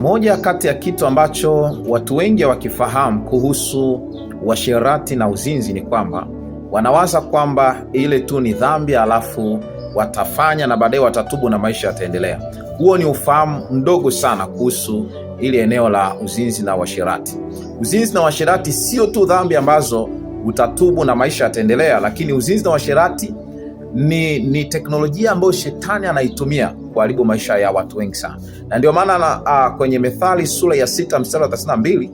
Moja kati ya kitu ambacho watu wengi wakifahamu kuhusu uasherati na uzinzi ni kwamba wanawaza kwamba ile tu ni dhambi alafu watafanya na baadaye watatubu na maisha yataendelea. Huo ni ufahamu mdogo sana kuhusu ile eneo la uzinzi na uasherati. Uzinzi na uasherati sio tu dhambi ambazo utatubu na maisha yataendelea, lakini uzinzi na uasherati ni teknolojia ambayo shetani anaitumia kuharibu maisha ya watu wengi sana. Na ndio maana kwenye Methali sura ya 6 mstari wa 32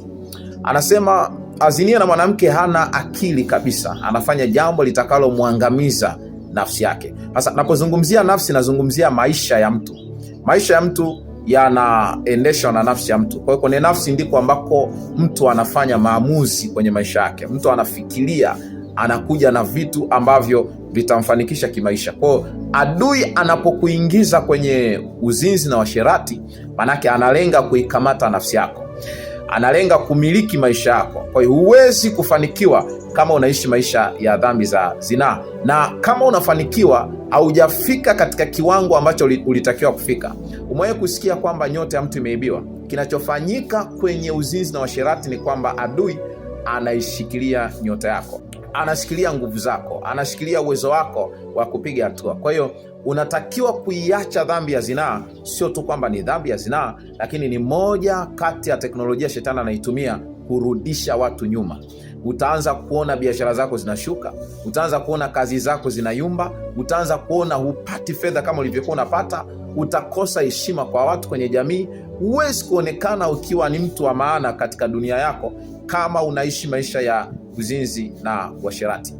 anasema azinia na mwanamke hana akili kabisa, anafanya jambo litakalomwangamiza nafsi yake. Sasa napozungumzia nafsi, nazungumzia maisha ya mtu. Maisha ya mtu yanaendeshwa na nafsi ya mtu. Kwa hiyo kwenye nafsi ndiko ambako mtu anafanya maamuzi kwenye maisha yake. Mtu anafikiria, anakuja na vitu ambavyo vitamfanikisha kimaisha. Kwa hiyo adui anapokuingiza kwenye uzinzi na uasherati, manake analenga kuikamata nafsi yako, analenga kumiliki maisha yako. Kwa hiyo huwezi kufanikiwa kama unaishi maisha ya dhambi za zinaa, na kama unafanikiwa haujafika katika kiwango ambacho ulitakiwa kufika. Umewahi kusikia kwamba nyota ya mtu imeibiwa? Kinachofanyika kwenye uzinzi na uasherati ni kwamba adui anaishikilia nyota yako, anashikilia nguvu zako, anashikilia uwezo wako wa kupiga hatua. Kwa hiyo unatakiwa kuiacha dhambi ya zinaa. Sio tu kwamba ni dhambi ya zinaa, lakini ni moja kati ya teknolojia shetani anaitumia kurudisha watu nyuma. Utaanza kuona biashara zako zinashuka, utaanza kuona kazi zako zinayumba, utaanza kuona hupati fedha kama ulivyokuwa unapata, utakosa heshima kwa watu kwenye jamii. Huwezi kuonekana ukiwa ni mtu wa maana katika dunia yako kama unaishi maisha ya uzinzi na uasherati.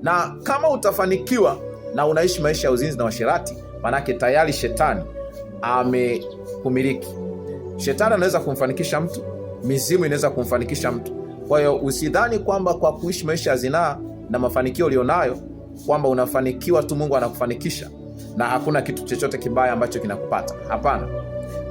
Na kama utafanikiwa na unaishi maisha ya uzinzi na uasherati, manake tayari shetani amekumiliki. Shetani anaweza kumfanikisha mtu, mizimu inaweza kumfanikisha mtu. Kwa hiyo usidhani kwamba kwa kuishi maisha ya zinaa na mafanikio ulionayo kwamba unafanikiwa tu, Mungu anakufanikisha na hakuna kitu chochote kibaya ambacho kinakupata. Hapana.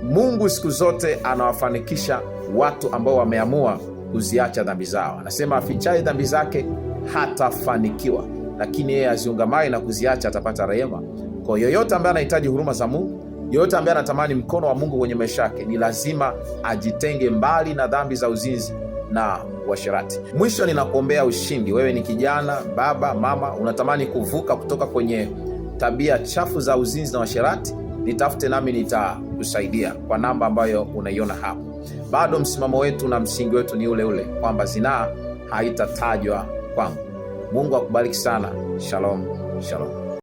Mungu siku zote anawafanikisha watu ambao wameamua kuziacha dhambi zao. Anasema afichaye dhambi zake hatafanikiwa, lakini yeye aziungamaye na kuziacha atapata rehema. Kwa yoyote ambaye anahitaji huruma za Mungu, yoyote ambaye anatamani mkono wa Mungu kwenye maisha yake, ni lazima ajitenge mbali na dhambi za uzinzi na uasherati. Mwisho ninakuombea ushindi. Wewe ni kijana, baba, mama, unatamani kuvuka kutoka kwenye tabia chafu za uzinzi na uasherati, nitafute nami nitakusaidia kwa namba ambayo unaiona hapo. Bado msimamo wetu na msingi wetu ni ule ule kwamba zinaa haitatajwa kwangu. Mungu akubariki sana. Shalom, shalom.